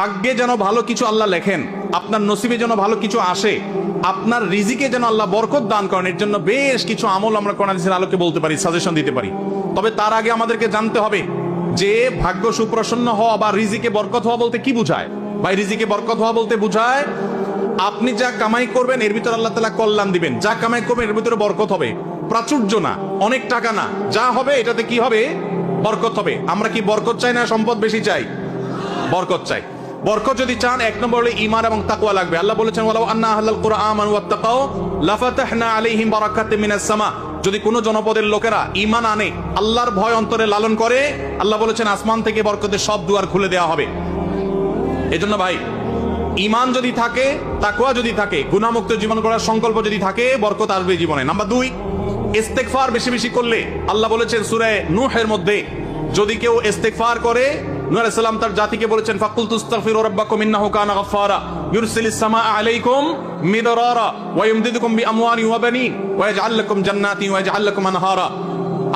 ভাগ্যে যেন ভালো কিছু আল্লাহ লেখেন, আপনার নসিবে যেন ভালো কিছু আসে, আপনার রিজিকে যেন আল্লাহ বরকত দান করেন, এর জন্য বেশ কিছু আমল আমরা কোরআন হাদিসের আলোকে বলতে পারি, সাজেশন দিতে পারি। তবে তার আগে আমাদেরকে জানতে হবে যে ভাগ্য সুপ্রসন্ন হওয়া বা রিজিকে বরকত হওয়া বলতে কি বুঝায়। ভাই, রিজিকে বরকত হওয়া বলতে বুঝায় আপনি যা কামাই করবেন এর ভিতরে আল্লাহ তাআলা কল্যাণ দিবেন, যা কামাই করবেন এর ভিতরে বরকত হবে। প্রাচুর্য না, অনেক টাকা না, যা হবে এটাতে কি হবে? বরকত হবে। আমরা কি বরকত চাই না সম্পদ বেশি চাই? বরকত চাই। বরকত যদি চান, এক নম্বর হলো ঈমান এবং তাকওয়া লাগবে। আল্লাহ বলেছেন ওয়ালাউ আন্না আহলাল কুরআন আমানু ওয়াত্তাকাউ লাফাতাহনা আলাইহিম বারাকাতিম মিনাস সামা। যদি কোন জনপদের লোকেরা ঈমান আনে, আল্লাহর ভয় অন্তরে লালন করে, আল্লাহ বলেছেন আসমান থেকে বরকতের সব দুয়ার খুলে দেওয়া হবে। এজন্য ভাই, ঈমান যদি থাকে, তাকওয়া যদি থাকে, গুনাহমুক্ত জীবন গড়ার সংকল্প যদি থাকে, বরকত আসবে জীবনে। নাম্বার 2, ইস্তেগফার বেশি বেশি করলে। আল্লাহ বলেছেন সূরা নূহের মধ্যে, যদি কেউ ইস্তেগফার করে, নূহ আলাইহিস সালাম তার জাতিকে বলেছেন ফাকুলতু আস্তাগফিরু রাব্বাকুম ইন্নাহু কানা গাফফারা ইউরসিলিস সামাআ আলাইকুম মিদরারা ওয়া ইউমদিদুকুম বিআমওয়ালিন ওয়া বানিন ওয়া ইয়াজআল লাকুম জান্নাতিন ওয়া ইয়াজআল লাকুম আনহারা।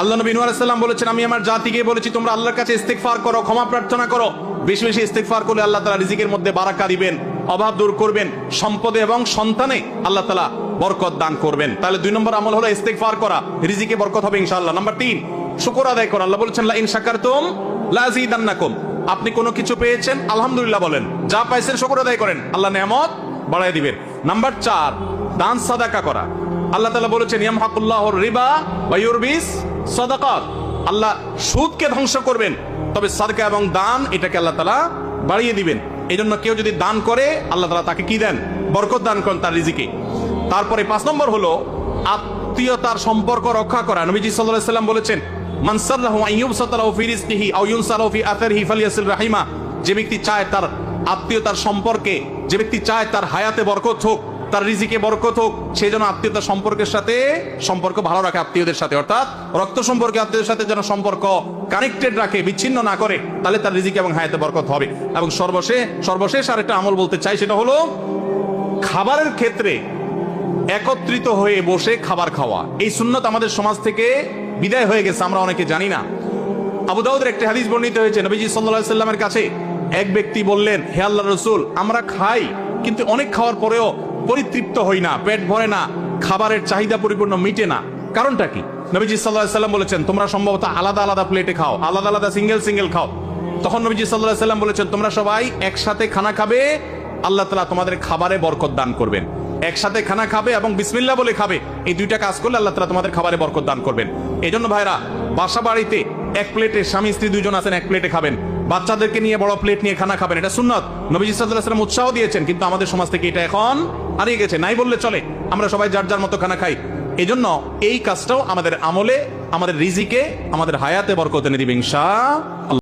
আল্লাহ নবী নূহ আলাইহিস সালাম বলেছেন, আমি আমার জাতিকে বলেছি তোমরা আল্লাহর কাছে ইস্তেগফার করো, ক্ষমা প্রার্থনা করো। বেশি বেশি ইস্তেগফার করলে আল্লাহ তাআলা রিজিকের মধ্যে বারাকা দিবেন, অভাব দূর করবেন, সম্পদে এবং সন্তানে আল্লাহ তাআলা বরকত দান করবেন। তাহলে 2 নম্বর আমল হলো ইস্তেগফার করা, রিজিকে বরকত হবে ইনশাআল্লাহ। নাম্বার 3, শুকর আদায় করা। আল্লাহ বলেছেন লা ইন শাকারতুম লাযিদান্নাকুম। আপনি কোনো কিছু পেয়েছেন, আলহামদুলিল্লাহ বলেন, যা পাইছেন শুকর আদায় করেন, আল্লাহ নেয়ামত বাড়ায় দিবেন। নাম্বার 4, দান সাদাকা করা। আল্লাহ তাআলা বলেছেন ইয়ামহাকুল্লাহুর রিবা ওয়া ইউরবিস সাদাকাত। আল্লাহ সুদকে ধ্বংস করবেন, তবে সাদকা এবং দান এটাকে আল্লাহ তাআলা বাড়িয়ে দিবেন। এজন্য কেউ যদি দান করে, আল্লাহ তাআলা তাকে কি দেন? বরকত দান করেন তার রিজিকে। তারপরে 5 নম্বর হলো আত্মীয়তার সম্পর্ক রক্ষা করা। নবীজি সাল্লাল্লাহু আলাইহি ওয়াসাল্লাম বলেছেন মান সাল্লাহু আন ইউবসাতা লাহু ফি রিজকিহি আও ইউনসালাহু ফি আথারিহি ফালিয়াসিল রাহিমা। যে ব্যক্তি চায় তার আত্মীয়তার সম্পর্কে, যে ব্যক্তি চায় তার হায়াতে বরকত হোক, তার রিজিকে বরকত হোক, সেই জন্য আত্মীয়তার সম্পর্কের সাথে সম্পর্ক ভালো রাখে, আত্মীয়দের সাথে, অর্থাৎ রক্ত সম্পর্কে আত্মীয়দের সাথে যেন সম্পর্ক কানেক্টেড রাখে, বিচ্ছিন্ন না করে, তাহলে তার রিজিকে এবং হায়াতে বরকত হবে। এবং সর্বশেষ আরেকটা আমল বলতে চাই, সেটা হলো খাবারের ক্ষেত্রে একত্রিত হয়ে বসে খাবার খাওয়া। এই সুন্নত আমাদের সমাজ থেকে বিদায় হয়ে গেছে, আমরা অনেকে জানি না। আবু দাউদের একটি হাদিস বর্ণিত হয়েছে, নবীজি সাল্লাল্লাহু আলাইহি ওয়াসাল্লামের কাছে এক ব্যক্তি বললেন, হে আল্লাহর রাসূল, আমরা খাই কিন্তু অনেক খাওয়ার পরেও পরিতৃপ্ত হই না, পেট ভরে না, খাবারের চাহিদা পরিপূর্ণ মিটে না, কারণটা কি? নবীজি সাল্লাল্লাহু আলাইহি ওয়াসাল্লাম বলেছেন তোমরা সম্ভবত আলাদা আলাদা প্লেটে খাও, আলাদা আলাদা সিঙ্গেল খাও। তখন নবীজি সাল্লাল্লাহু আলাইহি ওয়াসাল্লাম বলেছেন তোমরা সবাই একসাথে খানা খাবে, আল্লাহ তাআলা তোমাদের খাবারে বরকত দান করবেন। একসাথে খানা খাবে এবং বিসমিল্লাহ বলে খাবে, এই 2টা কাজ করলে আল্লাহ তাআলা তোমাদের খাবারে বরকত দান করবেন। এজন্য ভাইরা, বাসা বাড়িতে এক প্লেটে স্বামী স্ত্রী 2 জন আছেন, এক প্লেটে খাবেন। বাচ্চাদেরকে নিয়ে বড় প্লেট নিয়ে খানা খাবেন, এটা সুন্নাত। নবীজি সাল্লাল্লাহু আলাইহি ওয়াসাল্লাম উৎসাহ দিয়েছেন, কিন্তু আমাদের সমাজ থেকে এটা এখন হারিয়ে গেছে, নাই বললে চলে। আমরা সবাই যার যার মতো খানা খাই। এজন্য এই কাজটাও আমাদের আমলে, আমাদের রিজিকে, আমাদের হায়াতে বরকত এনে দিবে ইনশাআল্লাহ।